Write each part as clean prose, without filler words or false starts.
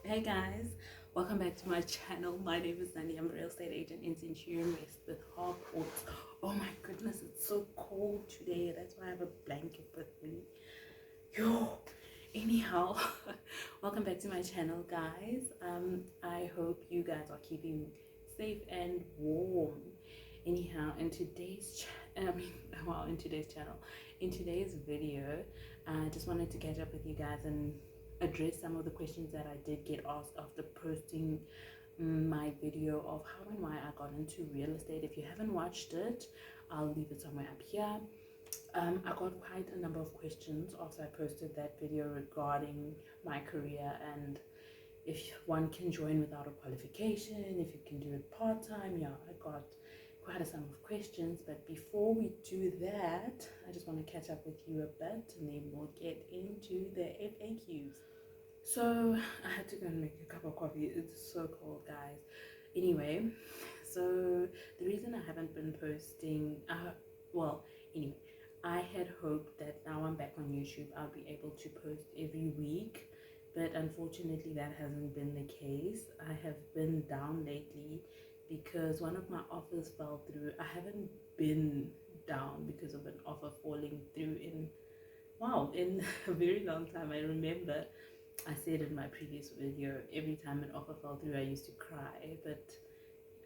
Hey guys, welcome back to my channel. My name is Nani. I'm a real estate agent in Centurion West with Harcourt. Oh my goodness, it's so cold today. That's why I have a blanket with me. Yo, anyhow, welcome back to my channel, guys. I hope you guys are keeping safe and warm. Anyhow, in today's in today's video, I just wanted to catch up with you guys and address some of the questions that I did get asked after posting my video of how and why I got into real estate. If you haven't watched it, I'll leave it somewhere up here. I got quite a number of questions after I posted that video regarding my career and if one can join without a qualification, if you can do it part-time. Yeah, I got quite a sum of questions, but before we do that, I just want to catch up with you a bit and then we'll get into the FAQs. So I had to go and make a cup of coffee. It's so cold, guys. Anyway, so the reason I haven't been posting, anyway, I had hoped that now I'm back on YouTube, I'll be able to post every week, but unfortunately that hasn't been the case. I have been down lately because one of my offers fell through. I haven't been down because of an offer falling through in a very long time. I remember I said in my previous video, every time an offer fell through I used to cry, but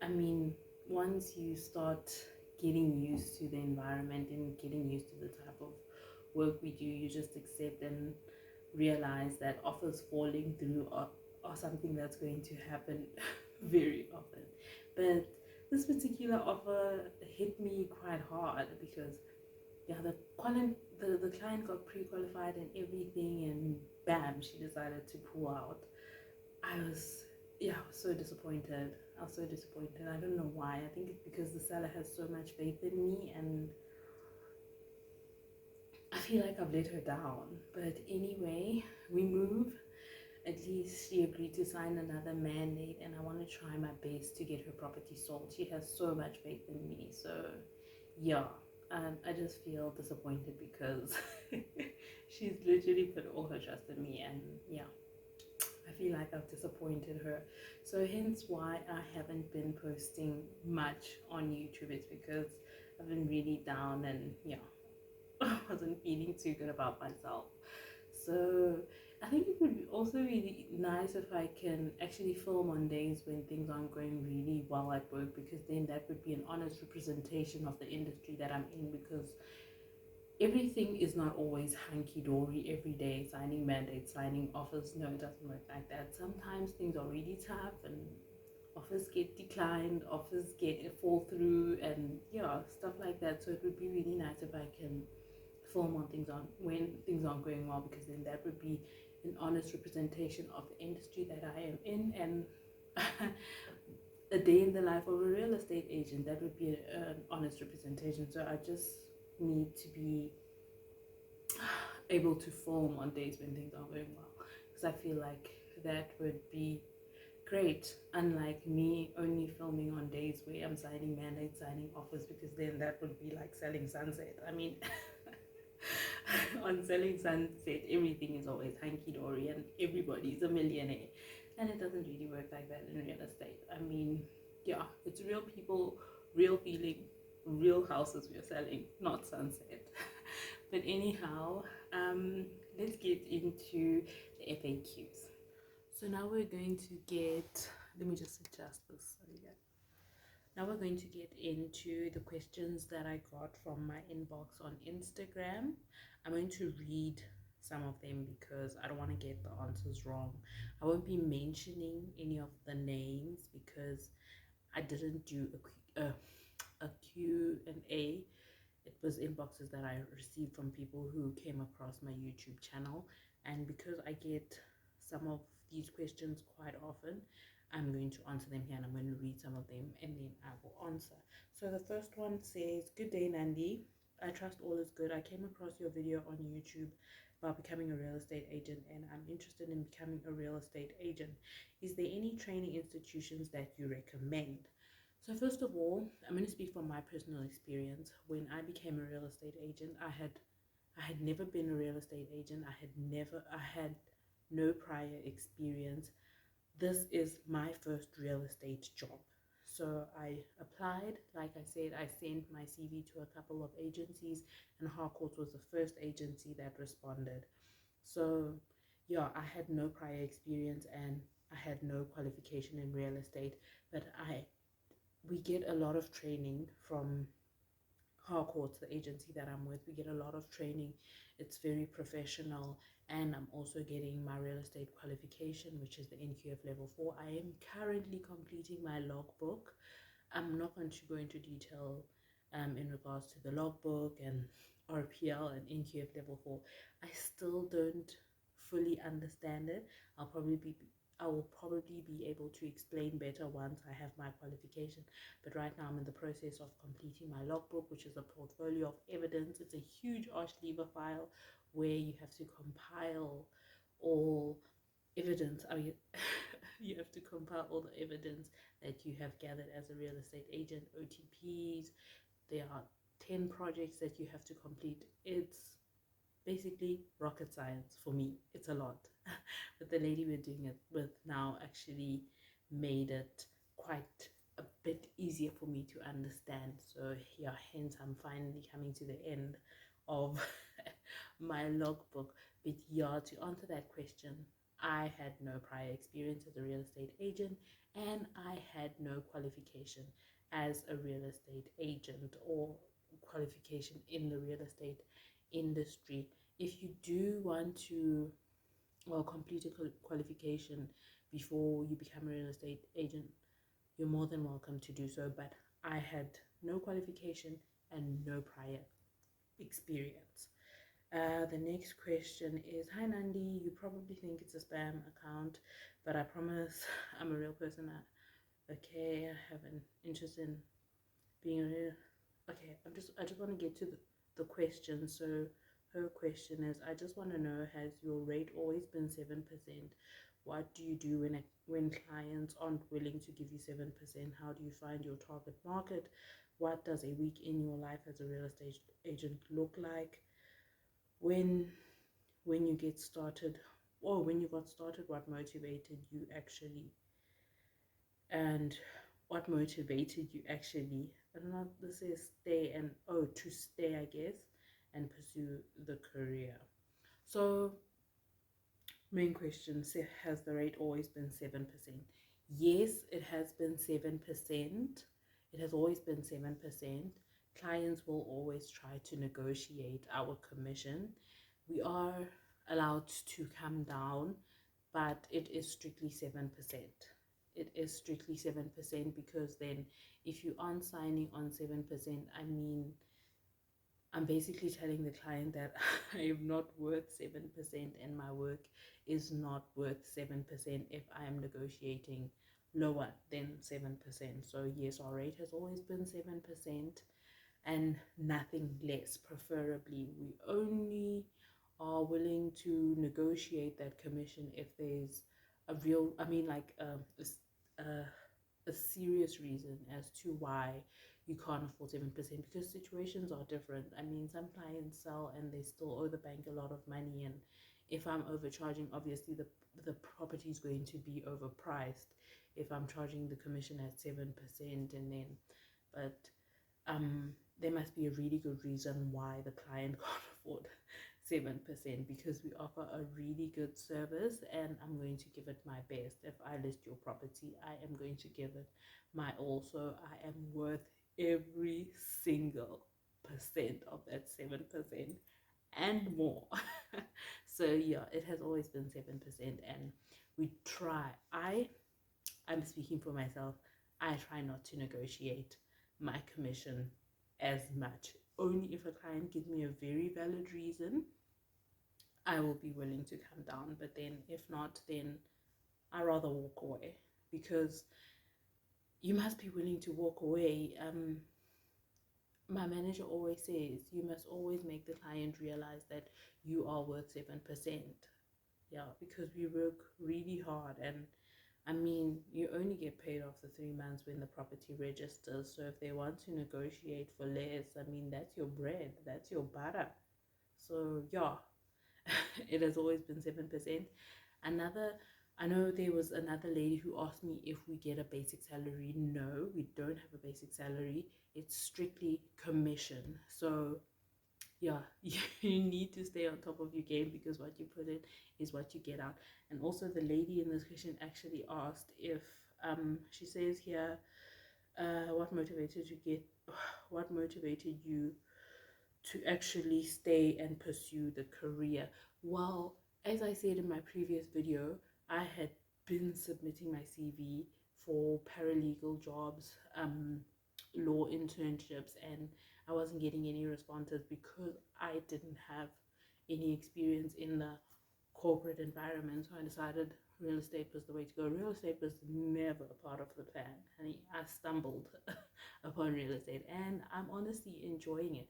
I mean, once you start getting used to the environment and getting used to the type of work we do, you just accept and realize that offers falling through are something that's going to happen very often. But this particular offer hit me quite hard because the client got pre-qualified and everything, and bam, she decided to pull out. I was so disappointed. I was so disappointed. I don't know why. I think it's because the seller has so much faith in me and I feel like I've let her down. But anyway, we move. At least she agreed to sign another mandate and I want to try my best to get her property sold. She has so much faith in me. So yeah, I just feel disappointed because she's literally put all her trust in me, and yeah, I feel like I've disappointed her. So hence why I haven't been posting much on YouTube. It's because I've been really down and yeah, I wasn't feeling too good about myself. So I think it would also be really nice if I can actually film on days when things aren't going really well at work, because then that would be an honest representation of the industry that I'm in, because everything is not always hunky-dory every day, signing mandates, signing offers. No, it doesn't work like that. Sometimes things are really tough and offers get declined, offers get fall through, and yeah, stuff like that. So it would be really nice if I can film on things on when things aren't going well, because then that would be an honest representation of the industry that I am in, and a day in the life of a real estate agent, that would be an honest representation. So I just need to be able to film on days when things aren't going well, because I feel like that would be great, unlike me only filming on days where I'm signing mandates, signing offers, because then that would be like selling sunset. I mean, on selling sunset everything is always hunky-dory and everybody's a millionaire, and it doesn't really work like that in real estate. I mean, yeah, it's real people, real feeling, real houses we're selling, not sunset. But anyhow, let's get into the FAQs. So now we're going to get, let me just adjust this. So yeah, now we're going to get into the questions that I got from my inbox on Instagram. I'm going to read some of them because I don't want to get the answers wrong. I won't be mentioning any of the names because I didn't do a Q&A. It was inboxes that I received from people who came across my YouTube channel, and because I get some of these questions quite often, I'm going to answer them here, and I'm going to read some of them and then I will answer. So the first one says, "Good day, Nandi. I trust all is good. I came across your video on YouTube about becoming a real estate agent, and I'm interested in becoming a real estate agent. Is there any training institutions that you recommend?" So first of all, I'm going to speak from my personal experience. When I became a real estate agent, I had never been a real estate agent. I had no prior experience. this is my first real estate job. So I applied, like I said, I sent my CV to a couple of agencies, and Harcourt was the first agency that responded. So yeah, I had no prior experience and I had no qualification in real estate, but we get a lot of training from Harcourt, the agency that I'm with. We get a lot of training. It's very professional, and I'm also getting my real estate qualification, which is the NQF level 4. I am currently completing my logbook. I'm not going to go into detail in regards to the logbook and RPL and NQF level 4. I still don't fully understand it. I will probably be able to explain better once I have my qualification. But right now I'm in the process of completing my logbook, which is a portfolio of evidence. It's a huge arch lever file where you have to compile all evidence. I mean, you have to compile all the evidence that you have gathered as a real estate agent, OTPs. There are 10 projects that you have to complete. It's basically rocket science for me. It's a lot. But the lady we're doing it with now actually made it quite a bit easier for me to understand. So yeah, hence I'm finally coming to the end of my logbook. But yeah, to answer that question, I had no prior experience as a real estate agent, and I had no qualification as a real estate agent or qualification in the real estate industry. If you do want to, well, complete a qualification before you become a real estate agent, you're more than welcome to do so. But I had no qualification and no prior experience. The next question is, hi Nandi, you probably think it's a spam account, but I promise I'm a real person. Okay, I have an interest in being a real. Okay, I just want to get to the question. So her question is, I just want to know, has your rate always been 7%? What do you do when clients aren't willing to give you 7%? How do you find your target market? What does a week in your life as a real estate agent look like? When you get started, or when you got started, what motivated you actually, and what motivated you actually, I don't know, this is stay and, oh, to stay, I guess, and pursue the career. So main question, has the rate always been 7%? Yes, it has been 7%. It has always been 7%. Clients will always try to negotiate our commission. We are allowed to come down, but it is strictly 7%. It is strictly 7%, because then if you aren't signing on 7%, I mean, I'm basically telling the client that I am not worth 7%, and my work is not worth 7% if I am negotiating lower than 7%. So yes, our rate has always been 7% and nothing less. Preferably, we only are willing to negotiate that commission if there's a real, I mean, like a serious reason as to why you can't afford 7%, because situations are different. I mean, some clients sell and they still owe the bank a lot of money, and if I'm overcharging, obviously the property is going to be overpriced if I'm charging the commission at 7%. And then, but there must be a really good reason why the client can't afford 7%, because we offer a really good service, and I'm going to give it my best. If I list your property, I am going to give it my all. So I am worth every single percent of that 7% and more. So yeah, it has always been 7%, and we try. I'm speaking for myself. I try not to negotiate my commission as much. Only if a client gives me a very valid reason, I will be willing to come down. But then if not, then I rather walk away, because you must be willing to walk away. My manager always says you must always make the client realize that you are worth 7%. Yeah, because we work really hard, and I mean, you only get paid after 3 months when the property registers. So if they want to negotiate for less, I mean, that's your bread, that's your butter. So yeah, it has always been 7%. Another, I know there was another lady who asked me if we get a basic salary. No, we don't have a basic salary. It's strictly commission. So yeah, you need to stay on top of your game, because what you put in is what you get out. And also the lady in this question actually asked if she says here, what motivated you get what motivated you to actually stay and pursue the career. Well, as I said in my previous video, I had been submitting my CV for paralegal jobs, law internships, and I wasn't getting any responses because I didn't have any experience in the corporate environment. So I decided real estate was the way to go. Real estate was never a part of the plan. I stumbled upon real estate, and I'm honestly enjoying it.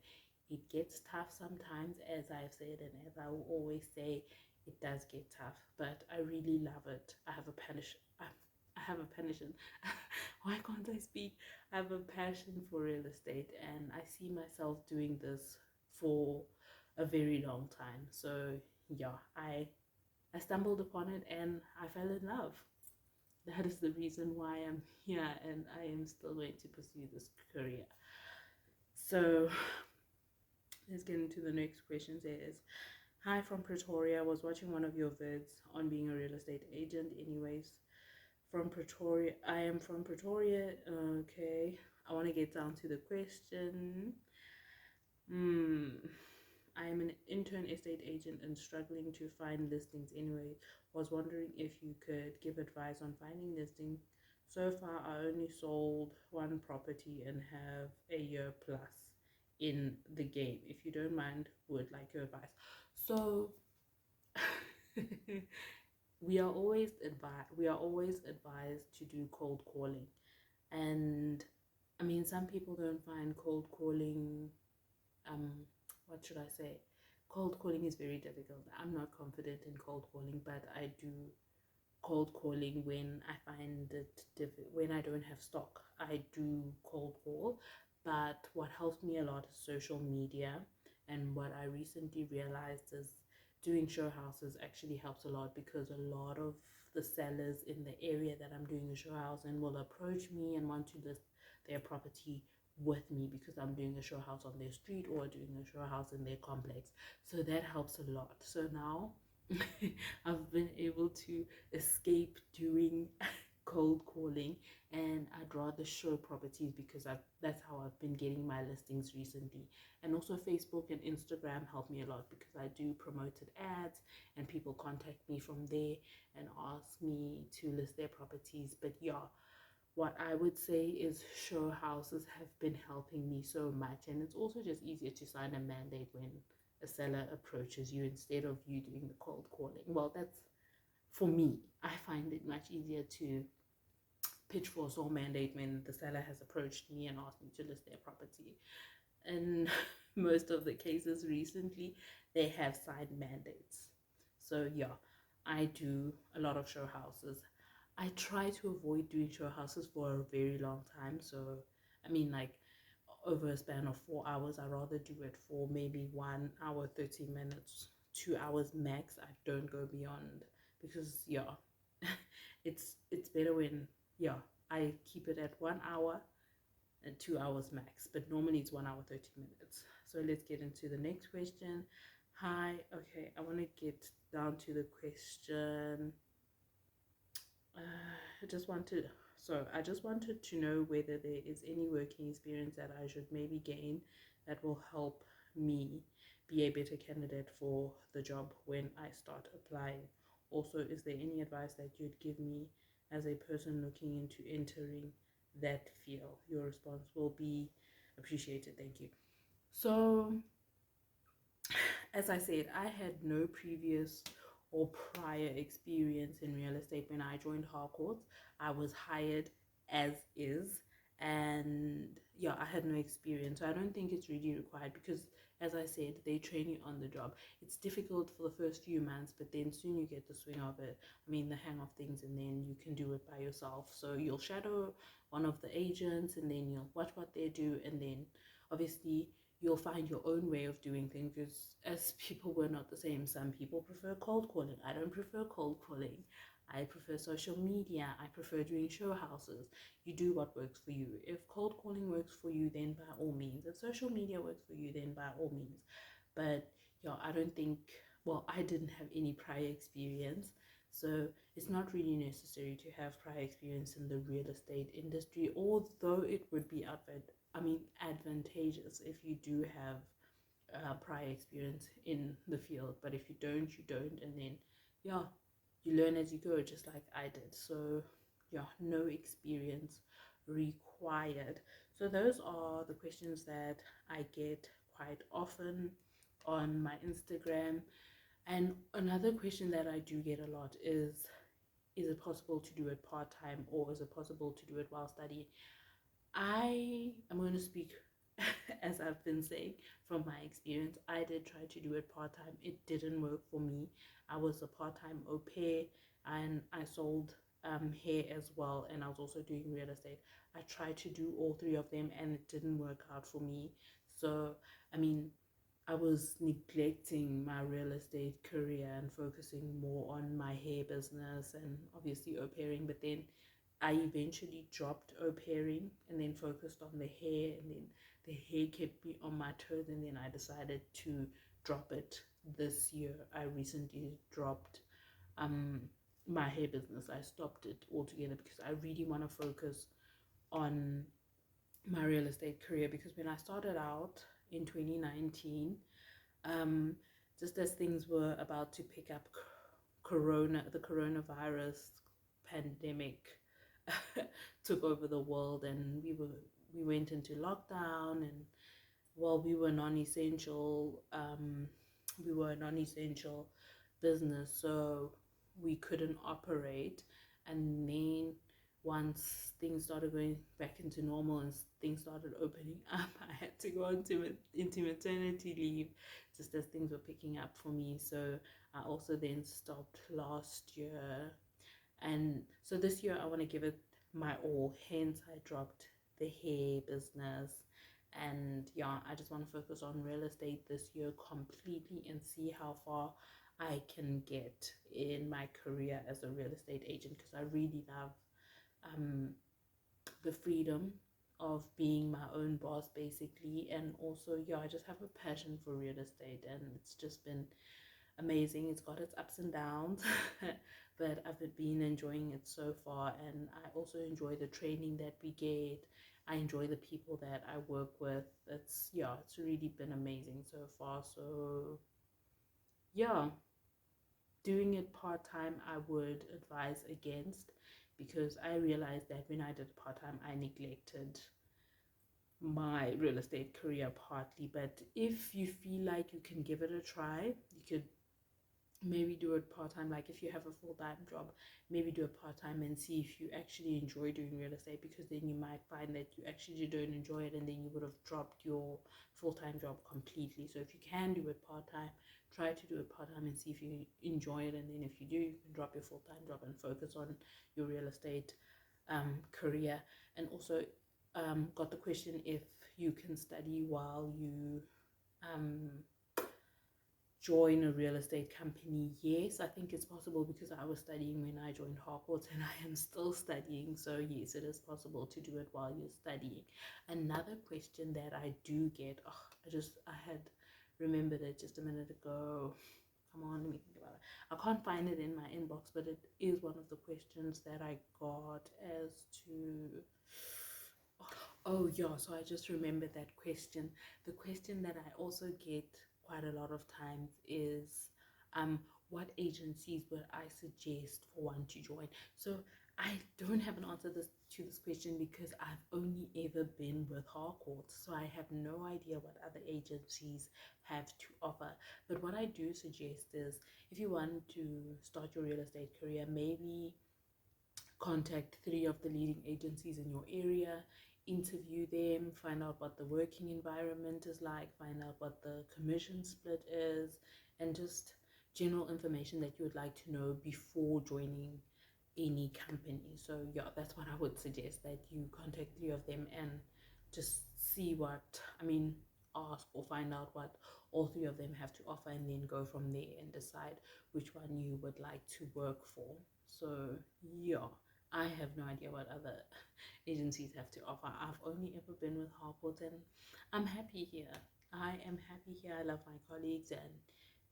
It gets tough sometimes, as I've said, and as I will always say, it does get tough, but I really love it. I have a passion. I have a passion. Why can't I speak? I have a passion for real estate, and I see myself doing this for a very long time. So yeah, I stumbled upon it and I fell in love. That is the reason why I'm here, and I am still going to pursue this career. So let's get into the next question. Says, hi from Pretoria. I was watching one of your vids on being a real estate agent. Anyways, from Pretoria. I am from Pretoria. Okay. I want to get down to the question. I am an intern estate agent and struggling to find listings anyway. Was wondering if you could give advice on finding listings. So far, I only sold one property and have a year plus in the game. If you don't mind, would like your advice. So we are always advised to do cold calling, and I mean, some people don't find cold calling, um what should I say, cold calling is very difficult. I'm not confident in cold calling, but I do cold calling when I find it when I don't have stock. I do cold call, but what helps me a lot is social media. And what I recently realized is doing show houses actually helps a lot, because a lot of the sellers in the area that I'm doing the show house in will approach me and want to list their property with me because I'm doing a show house on their street or doing a show house in their complex. So that helps a lot. So now I've been able to escape doing cold calling, and I'd rather show properties because that's how I've been getting my listings recently. And also Facebook and Instagram help me a lot because I do promoted ads and people contact me from there and ask me to list their properties. But yeah, what I would say is show houses have been helping me so much, and it's also just easier to sign a mandate when a seller approaches you instead of you doing the cold calling. Well, that's for me. I find it much easier to pitch for a sole mandate when the seller has approached me and asked me to list their property. And most of the cases recently, they have signed mandates. So yeah, I do a lot of show houses. I try to avoid doing show houses for a very long time. So I mean, like, over a span of 4 hours, I rather do it for maybe 1 hour 30 minutes, 2 hours max. I don't go beyond, because yeah, it's better when, yeah, I keep it at 1 hour and 2 hours max, but normally it's 1 hour 30 minutes. So let's get into the next question. Hi. Okay, I want to get down to the question. I just wanted to know whether there is any working experience that I should maybe gain that will help me be a better candidate for the job when I start applying. Also, is there any advice that you'd give me as a person looking into entering that field? Your response will be appreciated. Thank you. So, as I said, I had no previous or prior experience in real estate. When I joined Harcourts, I was hired as is, and yeah, I had no experience. So I don't think it's really required because, as I said, they train you on the job. It's difficult for the first few months, but then soon you get the swing of it. I mean, the hang of things, and then you can do it by yourself. So you'll shadow one of the agents, and then you'll watch what they do, and then obviously you'll find your own way of doing things, because as people, we're not the same. Some people prefer cold calling. I don't prefer cold calling. I prefer social media. I prefer doing show houses. You do what works for you. If cold calling works for you, then by all means. If social media works for you, then by all means. But yeah, I don't think, well, I didn't have any prior experience. So it's not really necessary to have prior experience in the real estate industry, although it would be advantageous if you do have prior experience in the field. But if you don't, you don't, and then yeah, you learn as you go, just like I did. So yeah, no experience required. So those are the questions that I get quite often on my Instagram. And another question that I do get a lot is it possible to do it part-time, or is it possible to do it while studying? I am going to speak as I've been saying from my experience. I did try to do it part time. It didn't work for me. I was a part time au pair, and I sold hair as well, and I was also doing real estate. I tried to do all three of them, and it didn't work out for me. So, I mean, I was neglecting my real estate career and focusing more on my hair business and obviously au pairing. But then I eventually dropped au pairing and then focused on the hair, and then the hair kept me on my toes, and then I decided to drop it this year. I recently dropped um my hair business. I stopped it altogether because I really want to focus on my real estate career, because when I started out in 2019, um, just as things were about to pick up, the coronavirus pandemic took over the world, and we went into lockdown, and well, we were a non-essential business, so we couldn't operate. And then once things started going back into normal and things started opening up, I had to go into maternity leave just as things were picking up for me. So I also then stopped last year, and so this year I want to give it my all, hence I dropped the hair business. And yeah, I just want to focus on real estate this year completely and see how far I can get in my career as a real estate agent, because I really love um, the freedom of being my own boss basically. And also, yeah, I just have a passion for real estate, and it's just been amazing. It's got its ups and downs, but I've been enjoying it so far. And I also enjoy the training that we get. I enjoy the people that I work with. It's really been amazing so far. So yeah, doing it part-time I would advise against, because I realized that when I did part-time I neglected my real estate career partly. But if you feel like you can give it a try, you could maybe do it part-time. Like if you have a full-time job, maybe do it part-time and see if you actually enjoy doing real estate, because then you might find that you actually don't enjoy it, and then you would have dropped your full-time job completely. So if you can do it part-time, try to do it part-time and see if you enjoy it, and then if you do, you can drop your full-time job and focus on your real estate career. And also got the question if you can study while you um, join a real estate company. Yes, I think it's possible, because I was studying when I joined Harcourt, and I am still studying. So yes, it is possible to do it while you're studying. Another question that I do get, I had remembered it just a minute ago. Come on, let me think about it. I can't find it in my inbox, but it is one of the questions that I got as to, oh yeah, so I just remembered that question. The question that I also get quite a lot of times is, what agencies would I suggest for one to join? So I don't have an answer to this question, because I've only ever been with Harcourt, so I have no idea what other agencies have to offer. But what I do suggest is, if you want to start your real estate career, maybe contact 3 of the leading agencies in your area, interview them, find out what the working environment is like, find out what the commission split is, and just general information that you would like to know before joining any company. So yeah, that's what I would suggest, that you contact 3 of them and just see what, I mean, ask or find out what all three of them have to offer, and then go from there and decide which one you would like to work for. So yeah, I have no idea what other agencies have to offer. I've only ever been with Harcourt, and I'm happy here. I am happy here. I love my colleagues, and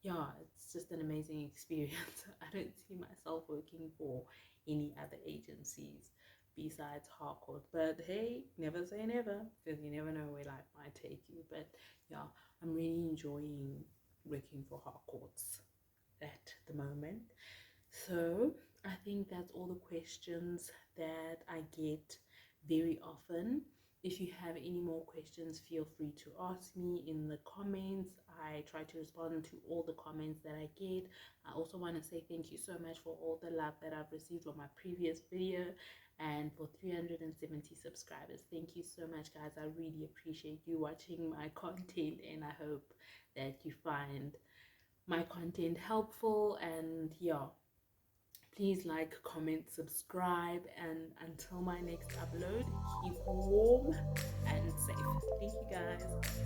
yeah, it's just an amazing experience. I don't see myself working for any other agencies besides Harcourt. But hey, never say never, because you never know where life might take you. But yeah, I'm really enjoying working for Harcourts at the moment. So I think that's all the questions that I get very often. If you have any more questions, feel free to ask me in the comments. I try to respond to all the comments that I get. I also want to say thank you so much for all the love that I've received on my previous video, and for 370 subscribers. Thank you so much, guys. I really appreciate you watching my content, and I hope that you find my content helpful. And yeah, please like, comment, subscribe, and until my next upload, keep warm and safe. Thank you, guys.